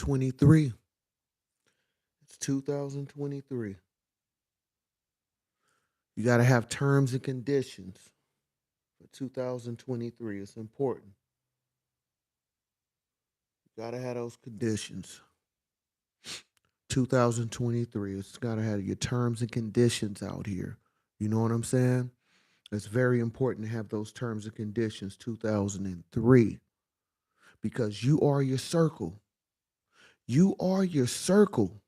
2023. It's 2023. You got to have terms and conditions for 2023. It's important. You got to have those conditions. 2023. It's got to have your terms and conditions out here. You know what I'm saying? It's very important to have those terms and conditions 2003 because you are your circle. You are your circle.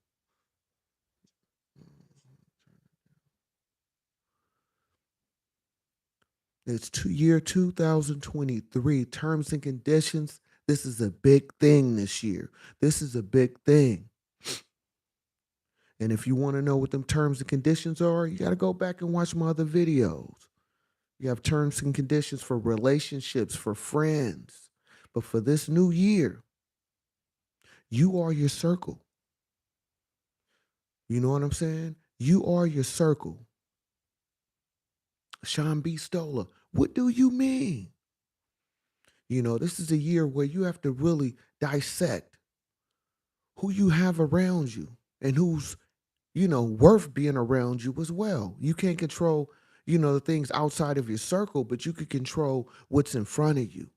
It's year 2023. Terms and conditions. This is a big thing this year. This is a big thing. And if you want to know what them terms and conditions are, you got to go back and watch my other videos. You have terms and conditions for relationships, for friends. But for this new year, you are your circle. You know what I'm saying? You are your circle. Sean B. Stoller, what do you mean? You know, this is a year where you have to really dissect who you have around you and who's, worth being around you as well. You can't control, the things outside of your circle, but you can control what's in front of you,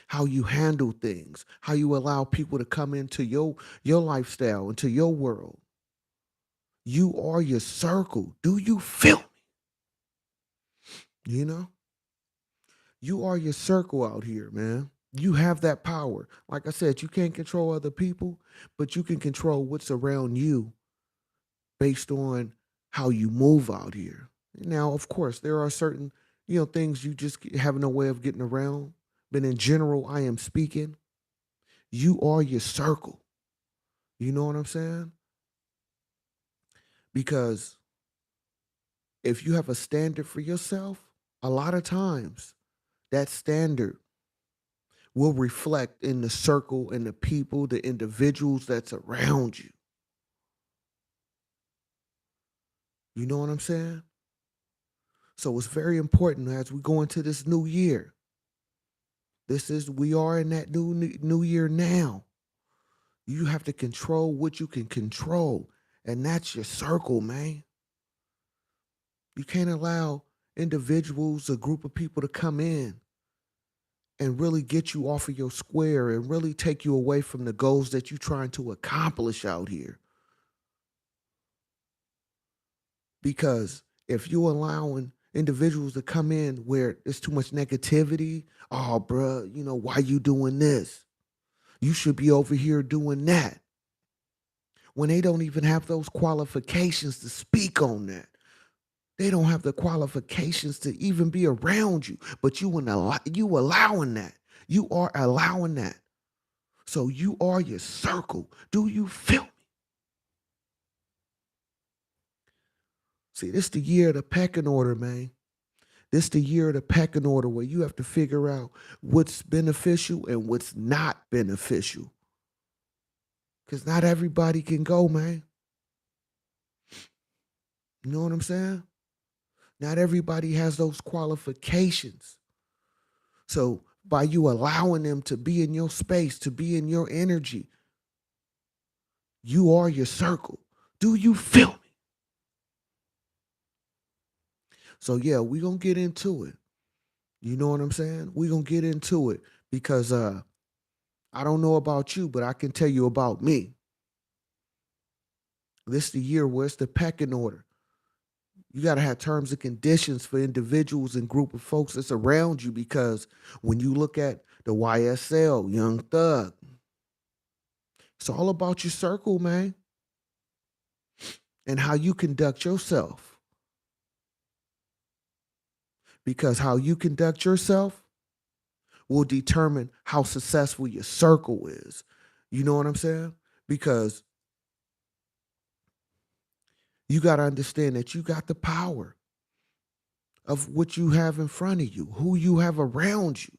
how you handle things, how you allow people to come into your lifestyle, into your world. You are your circle. Do you feel me? You know? You are your circle out here, man. You have that power. Like I said, you can't control other people, but you can control what's around you based on how you move out here. Now, of course, there are certain, things you just have no way of getting around. But in general, I am speaking. You are your circle. You know what I'm saying? Because if you have a standard for yourself, a lot of times that standard will reflect in the circle and the people, the individuals that's around you. You know what I'm saying? So it's very important as we go into this new year. We are in that new year now. You have to control what you can control, and that's your circle, man. You can't allow individuals, a group of people to come in and really get you off of your square and really take you away from the goals that you're trying to accomplish out here. Because if you're allowing individuals to come in where there's too much negativity, oh, bruh, why you doing this? You should be over here doing that. When they don't even have those qualifications to speak on that. They don't have the qualifications to even be around you, but you allowing that. You are allowing that. So you are your circle. Do you feel me? See, this the year of the pecking order, man. This the year of the pecking order where you have to figure out what's beneficial and what's not beneficial. Because not everybody can go, man. You know what I'm saying? Not everybody has those qualifications. So by you allowing them to be in your space, to be in your energy, you are your circle. Do you feel me? So yeah, we're going to get into it. You know what I'm saying? We're going to get into it because I don't know about you, but I can tell you about me. This is the year where it's the pecking order. You got to have terms and conditions for individuals and group of folks that's around you because when you look at the YSL, Young Thug, it's all about your circle, man, and how you conduct yourself. Because how you conduct yourself will determine how successful your circle is. You know what I'm saying? Because you got to understand that you got the power of what you have in front of you, who you have around you.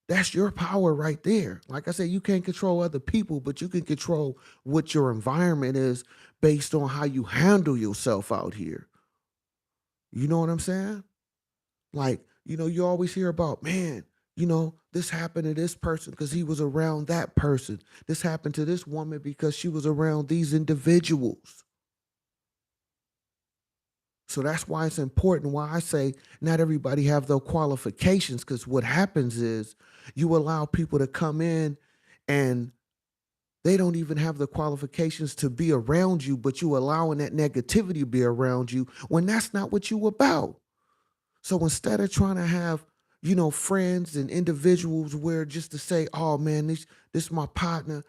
That's your power right there. Like I said, you can't control other people, but you can control what your environment is based on how you handle yourself out here. You know what I'm saying? Like, you always hear about, man, this happened to this person because he was around that person. This happened to this woman because she was around these individuals. So that's why it's important why I say not everybody have those qualifications, because what happens is you allow people to come in and they don't even have the qualifications to be around you, but you allowing that negativity to be around you when that's not what you about. So instead of trying to have, friends and individuals where just to say, oh man, this my partner,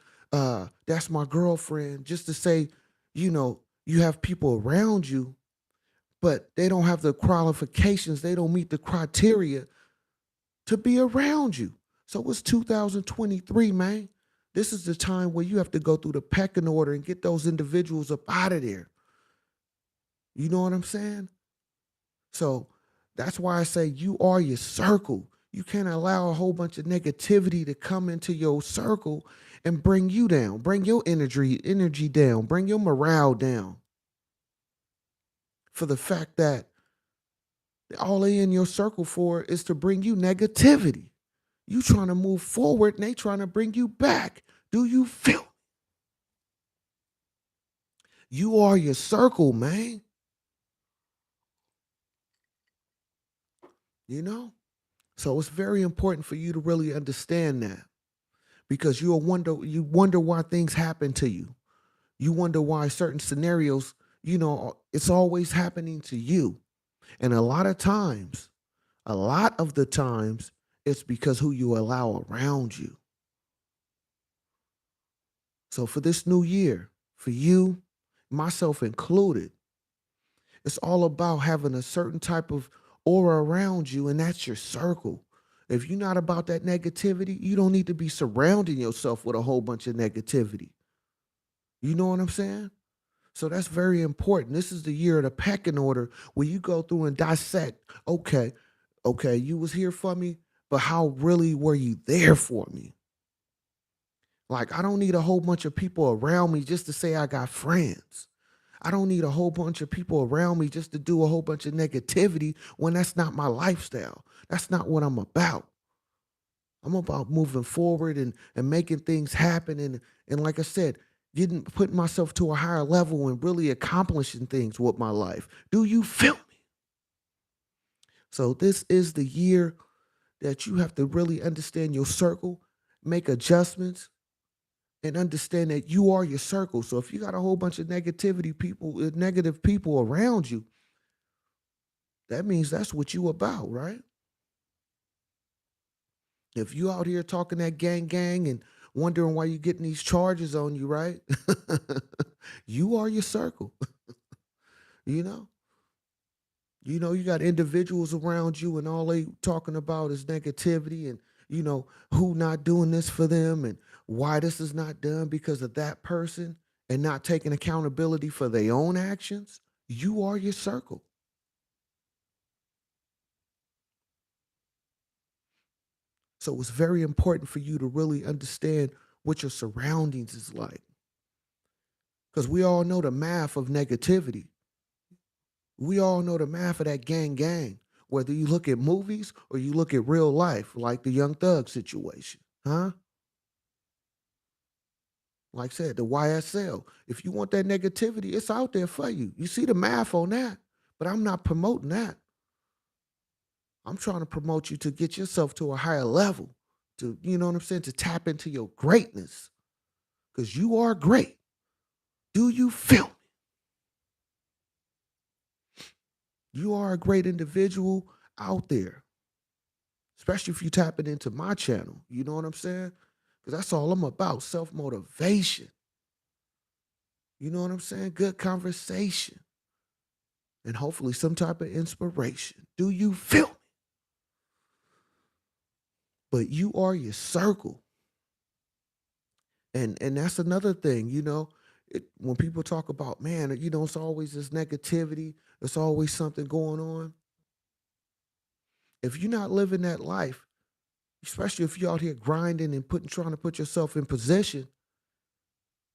that's my girlfriend, just to say, you have people around you, but they don't have the qualifications, they don't meet the criteria to be around you. So it's 2023, man. This is the time where you have to go through the pecking order and get those individuals up out of there. You know what I'm saying? So that's why I say you are your circle. You can't allow a whole bunch of negativity to come into your circle and bring you down, bring your energy down, bring your morale down. For the fact that all they in your circle for is to bring you negativity. You trying to move forward and they trying to bring you back. Do you feel? You are your circle, man. You know? So it's very important for you to really understand that, because you wonder why things happen to you. You wonder why certain scenarios, it's always happening to you. And a lot of the times, it's because who you allow around you. So for this new year, for you, myself included, it's all about having a certain type of aura around you, and that's your circle. If you're not about that negativity, you don't need to be surrounding yourself with a whole bunch of negativity. You know what I'm saying? So that's very important. This is the year of the pecking order where you go through and dissect. Okay, okay, you was here for me, but how really were you there for me? Like, I don't need a whole bunch of people around me just to say I got friends. I don't need a whole bunch of people around me just to do a whole bunch of negativity when that's not my lifestyle. That's not what I'm about. I'm about moving forward and making things happen, and like I said, putting myself to a higher level and really accomplishing things with my life. Do you feel me? So this is the year that you have to really understand your circle, make adjustments, and understand that you are your circle. So if you got a whole bunch of negative people around you, that means that's what you about, right? If you out here talking that gang and wondering why you getting these charges on you, right? You are your circle. you know? You got individuals around you and all they talking about is negativity and who not doing this for them and why this is not done because of that person and not taking accountability for their own actions. You are your circle. So it's very important for you to really understand what your surroundings is like. Because we all know the math of negativity. We all know the math of that gang. Whether you look at movies or you look at real life, like the Young Thug situation. Huh? Like I said, the YSL. If you want that negativity, it's out there for you. You see the math on that. But I'm not promoting that. I'm trying to promote you to get yourself to a higher level, to, you know what I'm saying, to tap into your greatness. Because you are great. Do you feel me? You are a great individual out there, especially if you tapping into my channel. You know what I'm saying? Because that's all I'm about, self-motivation. You know what I'm saying? Good conversation. And hopefully some type of inspiration. Do you feel me? But you are your circle. And that's another thing, when people talk about, man, it's always this negativity, there's always something going on. If you're not living that life, especially if you're out here grinding and trying to put yourself in position,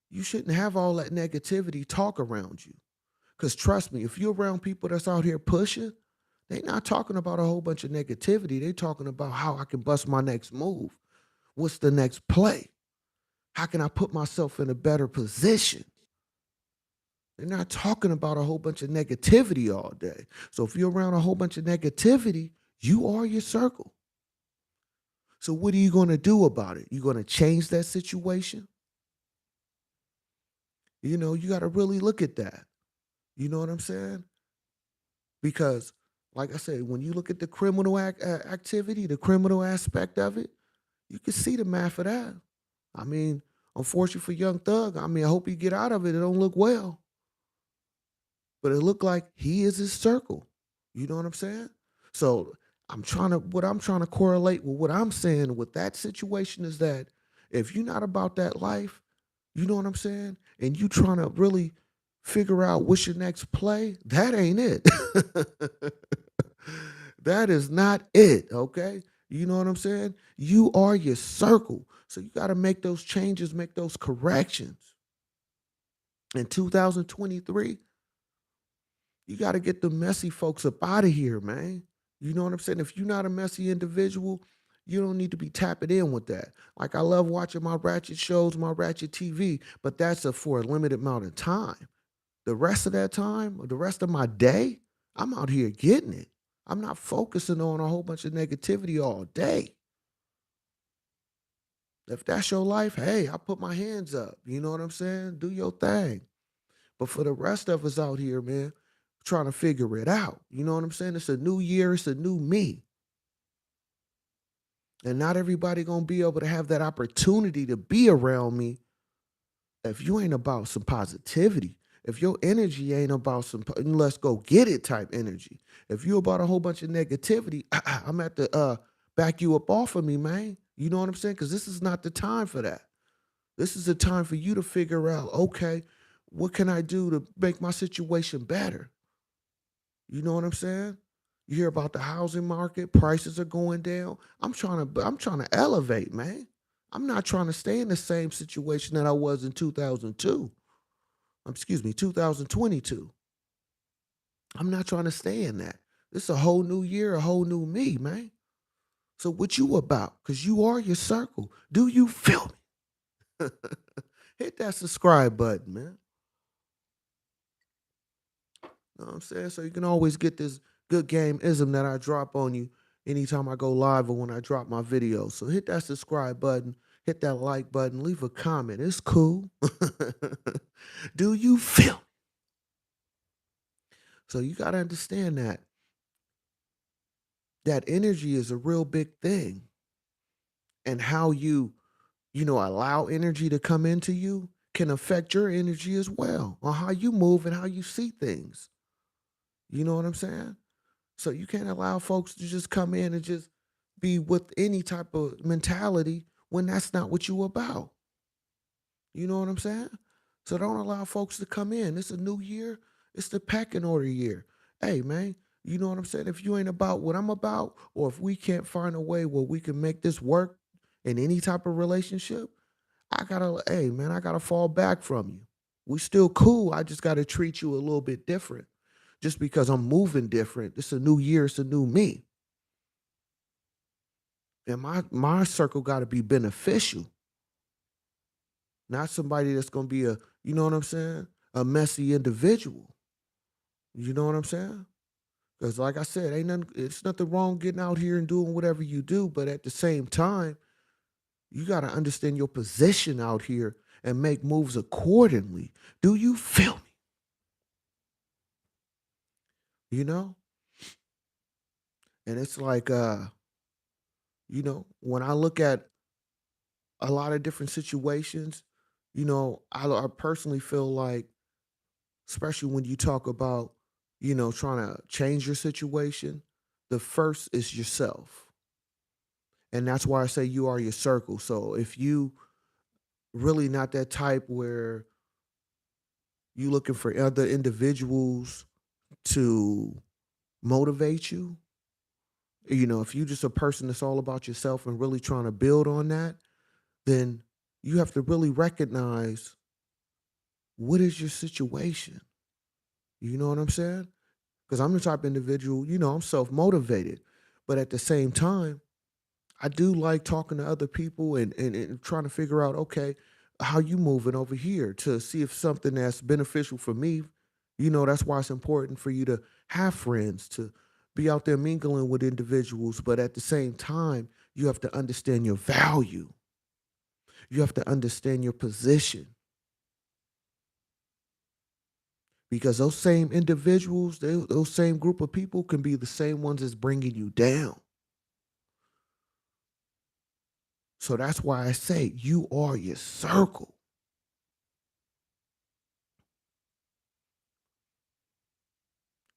you shouldn't have all that negativity talk around you. Because trust me, if you're around people that's out here pushing, They not talking about a whole bunch of negativity. They talking about how I can bust my next move. What's the next play? How can I put myself in a better position? They're not talking about a whole bunch of negativity all day. So if you're around a whole bunch of negativity, you are your circle. So what are you going to do about it? You going to change that situation? You got to really look at that. You know what I'm saying? Because, like I said, when you look at the criminal activity, the criminal aspect of it, you can see the math of that. I mean, unfortunately for Young Thug, I mean, I hope he get out of it. It don't look well, but it looked like he is his circle. You know what I'm saying? So what I'm trying to correlate with what I'm saying with that situation is that if you're not about that life, you know what I'm saying, and you trying to really figure out what's your next play, that ain't it. That is not it, okay? You know what I'm saying? You are your circle. So you got to make those changes, make those corrections. In 2023, you got to get the messy folks up out of here, man. You know what I'm saying? If you're not a messy individual, you don't need to be tapping in with that. Like I love watching my ratchet shows, my ratchet TV, but that's for a limited amount of time. The rest of that time, or the rest of my day, I'm out here getting it. I'm not focusing on a whole bunch of negativity all day. If that's your life, hey, I put my hands up. You know what I'm saying? Do your thing. But for the rest of us out here, man, trying to figure it out. You know what I'm saying? It's a new year, it's a new me. And not everybody gonna be able to have that opportunity to be around me if you ain't about some positivity. If your energy ain't about some let's go get it type energy. If you about a whole bunch of negativity, I'm at the back you up off of me, man. You know what I'm saying? Because this is not the time for that. This is the time for you to figure out, okay, what can I do to make my situation better? You know what I'm saying? You hear about the housing market, prices are going down. I'm trying to elevate, man. I'm not trying to stay in the same situation that I was in 2002. Excuse me, 2022. I'm not trying to stay in that. This is a whole new year, a whole new me, man. So what you about? Because you are your circle. Do you feel me? Hit that subscribe button, man. Know what I'm saying? So you can always get this good game ism that I drop on you anytime I go live or when I drop my videos. So hit that subscribe button, hit that like button, leave a comment. It's cool. Do you feel? So you got to understand that energy is a real big thing. And how you allow energy to come into you can affect your energy as well on how you move and how you see things. You know what I'm saying? So you can't allow folks to just come in and just be with any type of mentality when that's not what you about. You know what I'm saying? So don't allow folks to come in. It's a new year. It's the pecking order year. Hey, man, you know what I'm saying? If you ain't about what I'm about, or if we can't find a way where we can make this work in any type of relationship, hey, man, I gotta fall back from you. We still cool. I just gotta treat you a little bit different just because I'm moving different. It's a new year, it's a new me. And my circle gotta be beneficial, not somebody that's gonna be you know what I'm saying? A messy individual. You know what I'm saying? Because like I said, it's nothing wrong getting out here and doing whatever you do, but at the same time, you gotta understand your position out here and make moves accordingly. Do you feel me? You know? And it's like when I look at a lot of different situations, I personally feel like, especially when you talk about, trying to change your situation, the first is yourself. And that's why I say you are your circle. So if you really not that type where you looking for other individuals to motivate you, if you just a person that's all about yourself and really trying to build on that, then you have to really recognize what is your situation. You know what I'm saying? because I'm the type of individual, I'm self motivated. But at the same time, I do like talking to other people and trying to figure out, okay, how you moving over here to see if something that's beneficial for me. That's why it's important for you to have friends, to be out there mingling with individuals. But at the same time, you have to understand your value. You have to understand your position because those same individuals, those same group of people can be the same ones that's bringing you down. So that's why I say you are your circle.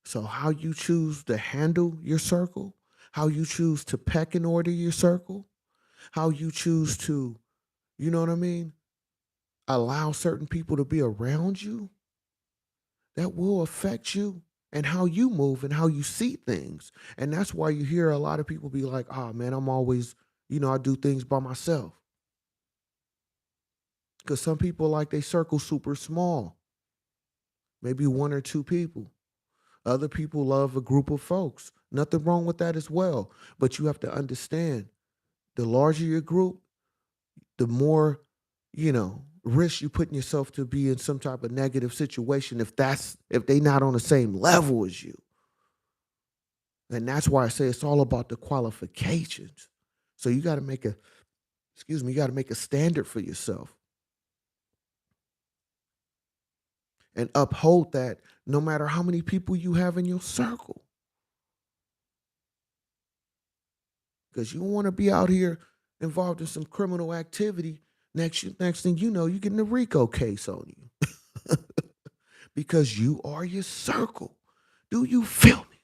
So how you choose to handle your circle, how you choose to peck and order your circle, how you choose to, you know what I mean, allow certain people to be around you, that will affect you and how you move and how you see things. And that's why you hear a lot of people be like, "Oh man, I'm always, I do things by myself." Because some people like they circle super small, maybe one or two people. Other people love a group of folks. Nothing wrong with that as well. But you have to understand the larger your group, the more, risk you putting yourself to be in some type of negative situation if they not on the same level as you. And that's why I say it's all about the qualifications. So you got to you got to make a standard for yourself and uphold that no matter how many people you have in your circle. Because you don't want to be out here involved in some criminal activity. Next thing you know, you're getting a RICO case on you because you are your circle. Do you feel me?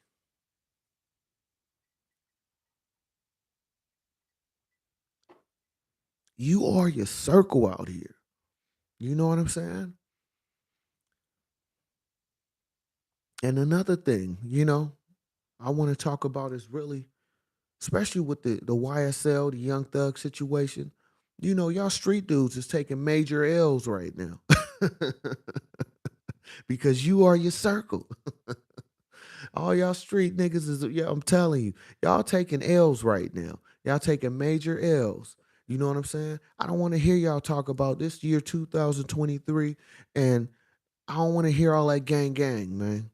You are your circle out here. You know what I'm saying? And another thing, I want to talk about is really, especially with the YSL, the Young Thug situation. Y'all street dudes is taking major L's right now because you are your circle. All y'all street niggas is, yeah, I'm telling you, y'all taking L's right now. Y'all taking major L's. You know what I'm saying? I don't want to hear y'all talk about this year 2023, and I don't want to hear all that gang gang, man.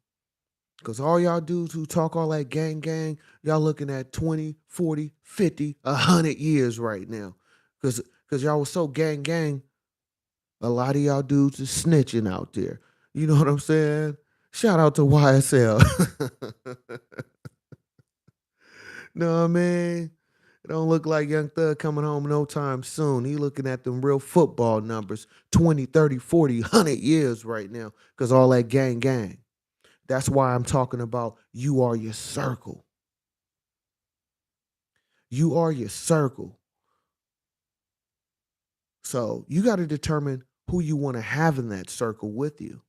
Because all y'all dudes who talk all that gang gang, y'all looking at 20, 40, 50, 100 years right now. Because y'all was so gang gang, a lot of y'all dudes is snitching out there. You know what I'm saying? Shout out to YSL. Know what I mean? It don't look like Young Thug coming home no time soon. He looking at them real football numbers, 20, 30, 40, 100 years right now because all that gang gang. That's why I'm talking about you are your circle. You are your circle. So you got to determine who you want to have in that circle with you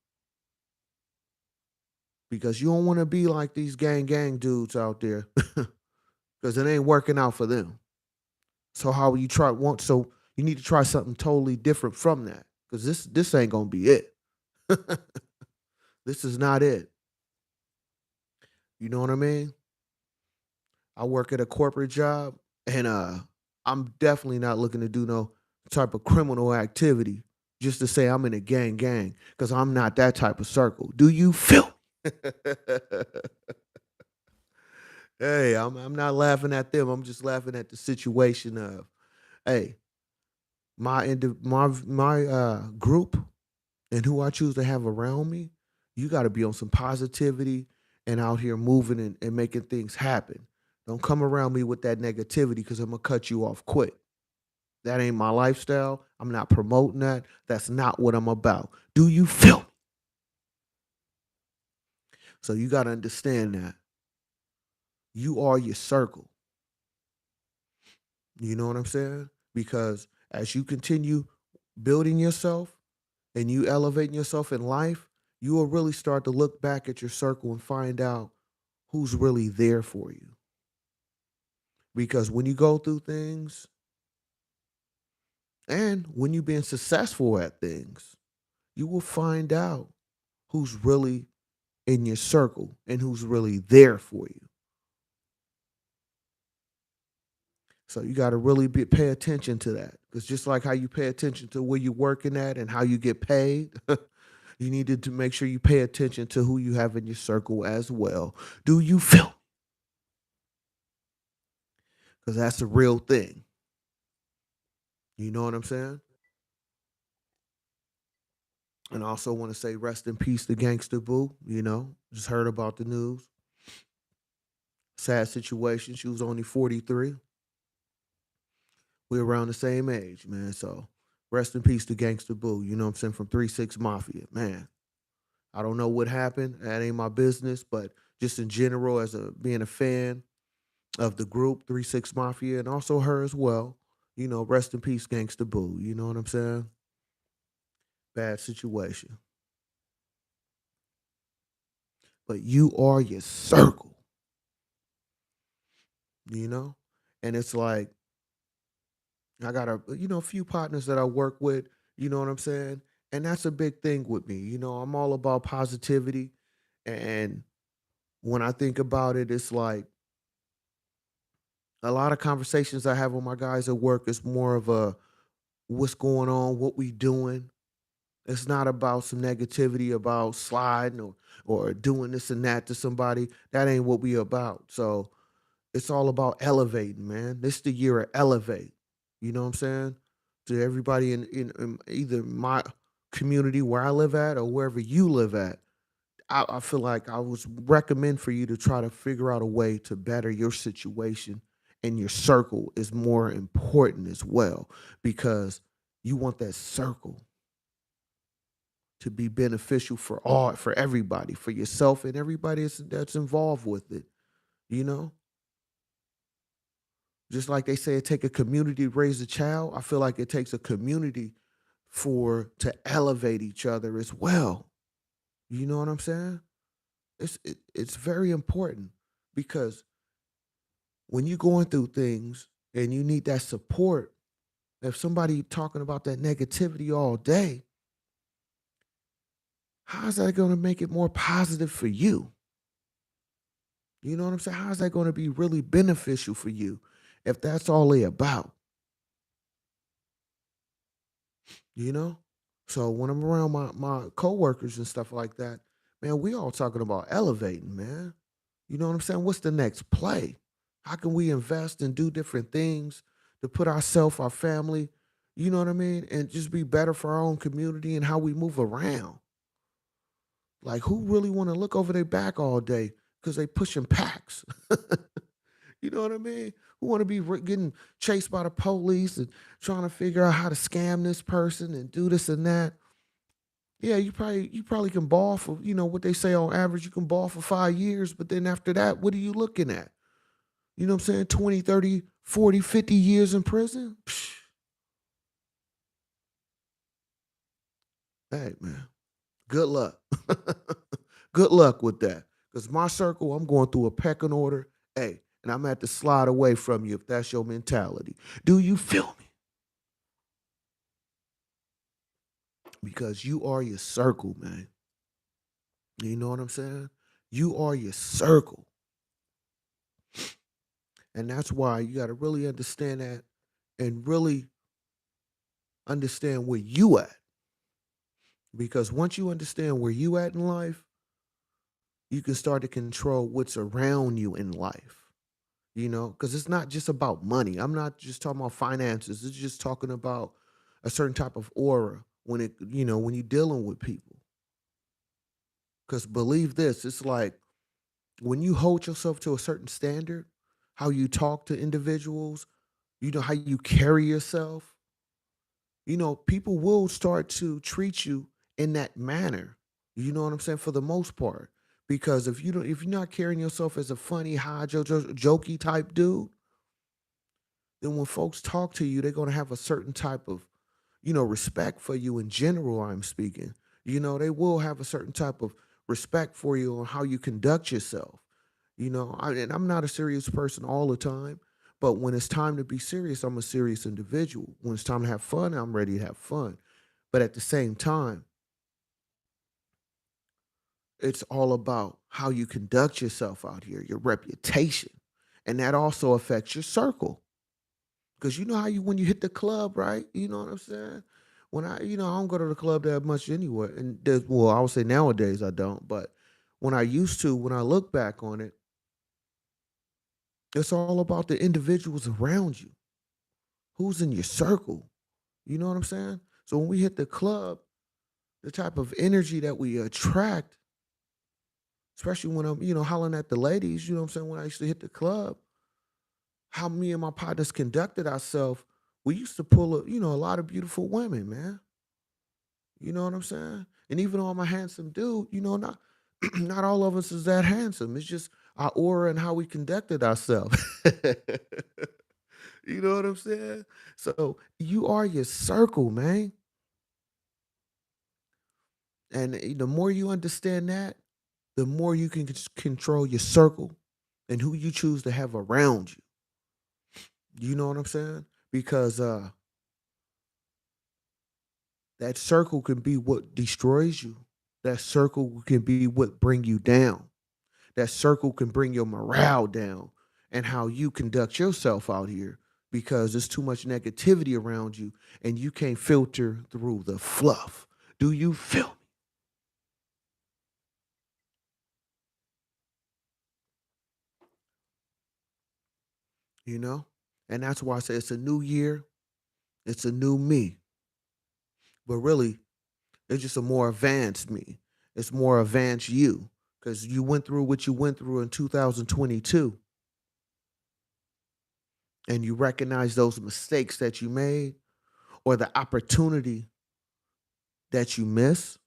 because you don't want to be like these gang gang dudes out there because it ain't working out for them. So how you try want so you need to try something totally different from that because this ain't gonna be it. This is not it. You know what I mean? I work at a corporate job and I'm definitely not looking to do no type of criminal activity just to say I'm in a gang gang because I'm not that type of circle. Do you feel me? Hey, I'm not laughing at them. I'm just laughing at the situation of, hey, my group and who I choose to have around me, you got to be on some positivity and out here moving and making things happen. Don't come around me with that negativity because I'm gonna cut you off quick. That ain't my lifestyle. I'm not promoting that. That's not what I'm about. Do you feel me? So you got to understand that you are your circle. You know what I'm saying? Because as you continue building yourself and you elevating yourself in life, you will really start to look back at your circle and find out who's really there for you. Because when you go through things and when you've been successful at things, you will find out who's really in your circle and who's really there for you. So you got to really pay attention to that. Because just like how you pay attention to where you're working at and how you get paid, you needed to make sure you pay attention to who you have in your circle as well. Do you feel? Because that's the real thing. You know what I'm saying? And I also want to say rest in peace to Gangsta Boo. Just heard about the news. Sad situation. She was only 43. We're around the same age, man. So rest in peace to Gangsta Boo. You know what I'm saying? From 3 6 Mafia. Man, I don't know what happened. That ain't my business. But just in general, as a being a fan of the group 3 6 Mafia and also her as well, rest in peace, Gangsta Boo. You know what I'm saying? Bad situation. But you are your circle, you know? And it's like I got a few partners that I work with, you know what I'm saying? And that's a big thing with me. I'm all about positivity. And when I think about it, it's like a lot of conversations I have with my guys at work is more of a what's going on, what we doing. It's not about some negativity about sliding or doing this and that to somebody. That ain't what we about. So it's all about elevating, man. This the year of elevate. You know what I'm saying? To everybody in either my community where I live at or wherever you live at, I feel like I would recommend for you to try to figure out a way to better your situation, and your circle is more important as well because you want that circle to be beneficial for everybody, for yourself and everybody that's involved with it. You know, just like they say, it take a community to raise a child. I feel like it takes a community for to elevate each other as well. You know what I'm saying? It's very important because when you're going through things and you need that support, if somebody talking about that negativity all day, how's that going to make it more positive for you? You know what I'm saying? How's that going to be really beneficial for you if that's all they about? You know? So when I'm around my coworkers and stuff like that, man, we all talking about elevating, man. You know what I'm saying? What's the next play? How can we invest and do different things to put ourselves, our family, you know what I mean? And just be better for our own community and how we move around. Like who really want to look over their back all day because they pushing packs? You know what I mean? Who want to be getting chased by the police and trying to figure out how to scam this person and do this and that? Yeah, you probably can ball for, what they say on average, you can ball for 5 years, but then after that, what are you looking at? You know what I'm saying? 20, 30, 40, 50 years in prison? Psh, hey, man, good luck. Good luck with that. Because my circle, I'm going through a pecking order. Hey, and I'm at to slide away from you if that's your mentality. Do you feel me? Because you are your circle, man. You know what I'm saying? You are your circle. And that's why you got to really understand that and really understand where you at. Because once you understand where you at in life, you can start to control what's around you in life. Because it's not just about money. I'm not just talking about finances. It's just talking about a certain type of aura when you're dealing with people. Because believe this, it's like when you hold yourself to a certain standard, how you talk to individuals, how you carry yourself, people will start to treat you in that manner. You know what I'm saying? For the most part. Because if you're not carrying yourself as a funny, high, jokey type dude, then when folks talk to you, they're gonna have a certain type of, respect for you in general, I'm speaking. They will have a certain type of respect for you on how you conduct yourself. And I'm not a serious person all the time, but when it's time to be serious, I'm a serious individual. When it's time to have fun, I'm ready to have fun. But at the same time, It's all about how you conduct yourself out here, your reputation. And that also affects your circle. Because you know how you when you hit the club, right? You know what I'm saying? When I don't go to the club that much anyway. And well, I would say nowadays I don't, but when I used to, when I look back on it, it's all about the individuals around you. Who's in your circle? You know what I'm saying? So when we hit the club, the type of energy that we attract, especially when I'm, hollering at the ladies, you know what I'm saying? When I used to hit the club, how me and my partners conducted ourselves, we used to pull a lot of beautiful women, man. You know what I'm saying? And even though I'm a handsome dude, not not all of us is that handsome. It's just our aura and how we conducted ourselves. You know what I'm saying? So you are your circle, man. And the more you understand that, the more you can control your circle and who you choose to have around you. You know what I'm saying? Because that circle can be what destroys you. That circle can be what bring you down. That circle can bring your morale down and how you conduct yourself out here because there's too much negativity around you and you can't filter through the fluff. Do you feel me? And that's why I say it's a new year, it's a new me. But really, it's just a more advanced me. It's more advanced you because you went through what you went through in 2022 and you recognize those mistakes that you made or the opportunity that you missed.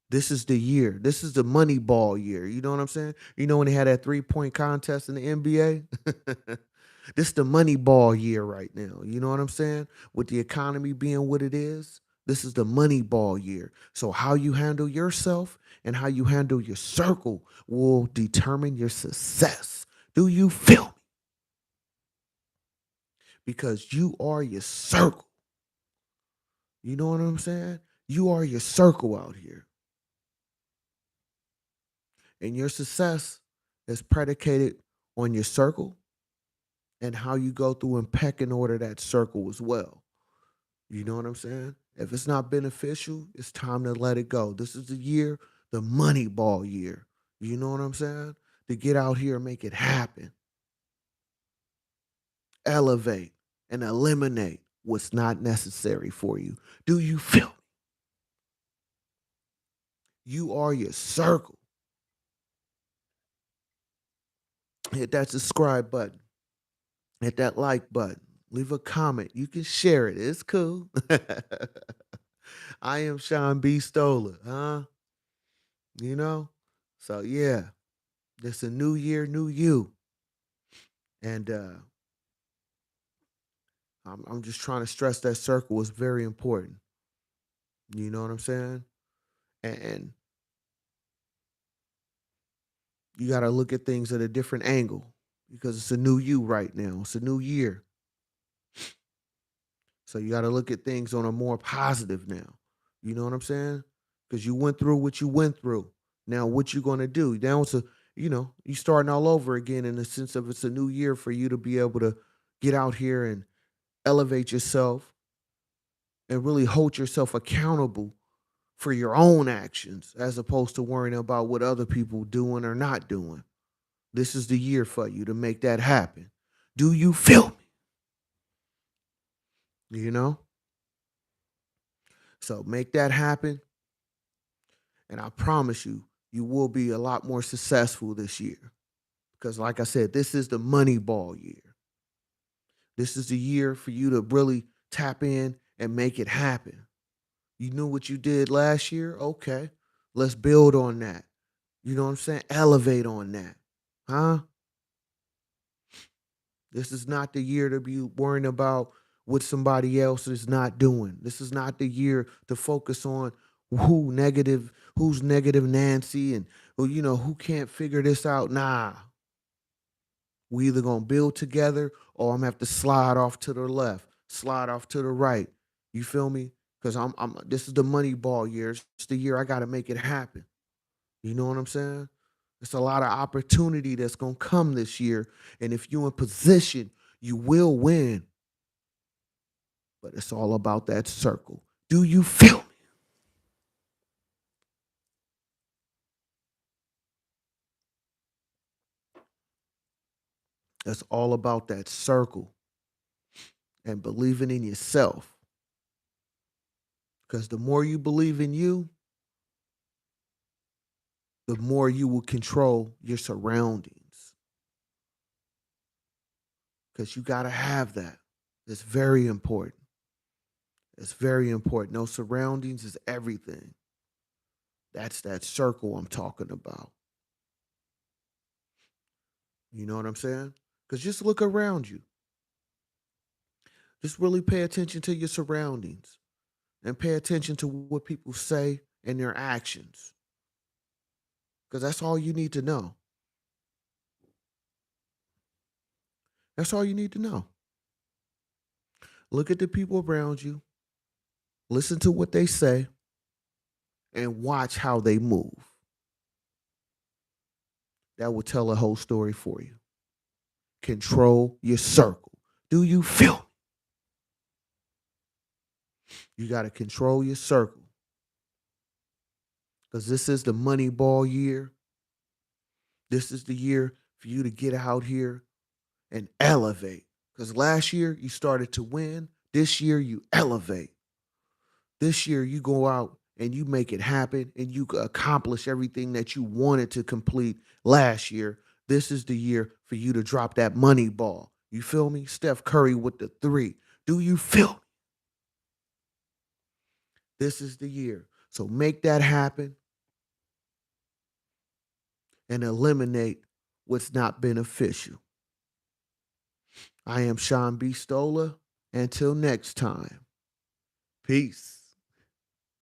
This is the year. This is the money ball year. You know what I'm saying? You know when they had that 3-point contest in the NBA? This the money ball year right now. You know what I'm saying? With the economy being what it is, this is the money ball year. So how you handle yourself and how you handle your circle will determine your success. Do you feel me? Because you are your circle. You know what I'm saying? You are your circle out here. And your success is predicated on your circle and how you go through and peck and order that circle as well. You know what I'm saying? If it's not beneficial, it's time to let it go. This is the year, the money ball year. You know what I'm saying? To get out here and make it happen, elevate and eliminate what's not necessary for you. Do you feel me? You are your circle. Hit that subscribe button. Hit that like button. Leave a comment. You can share it. It's cool. I am Sean B. Stoller, huh? You know? So yeah, it's a new year, new you. And I'm just trying to stress that circle is very important. You know what I'm saying? And you gotta look at things at a different angle because it's a new you right now. It's a new year. So you gotta look at things on a more positive now. You know what I'm saying? Because you went through what you went through. Now what you gonna do? Now it's you starting all over again in the sense of it's a new year for you to be able to get out here and elevate yourself and really hold yourself accountable for your own actions as opposed to worrying about what other people doing or not doing. This is the year for you to make that happen. Do you feel me? So make that happen. And I promise you, you will be a lot more successful this year. Because, like I said, this is the money ball year. This is the year for you to really tap in and make it happen. You knew what you did last year? Okay. Let's build on that. You know what I'm saying? Elevate on that. Huh? This is not the year to be worrying about what somebody else is not doing. This is not the year to focus on who's negative Nancy and who can't figure this out. Nah. We either gonna build together or I'm gonna have to slide off to the left, slide off to the right. You feel me? Because I'm this is the money ball year. It's the year I gotta make it happen. You know what I'm saying? It's a lot of opportunity that's going to come this year. And if you're in position, you will win. But it's all about that circle. Do you feel me? It's all about that circle and believing in yourself. Because the more you believe in you, the more you will control your surroundings. Because you got to have that. It's very important. It's very important. Those surroundings is everything. That's that circle I'm talking about. You know what I'm saying? Because just look around you. Just really pay attention to your surroundings and pay attention to what people say and their actions. Because that's all you need to know. That's all you need to know. Look at the people around you, listen to what they say, and watch how they move. That will tell a whole story for you. Control your circle. Do you feel me? You got to control your circle because this is the money ball year. This is the year for you to get out here and elevate. Because last year you started to win. This year you elevate. This year you go out and you make it happen and you accomplish everything that you wanted to complete last year. This is the year for you to drop that money ball. You feel me? Steph Curry with the three. Do you feel me? This is the year. So make that happen and eliminate what's not beneficial. I am Sean B. Stola. Until next time, peace.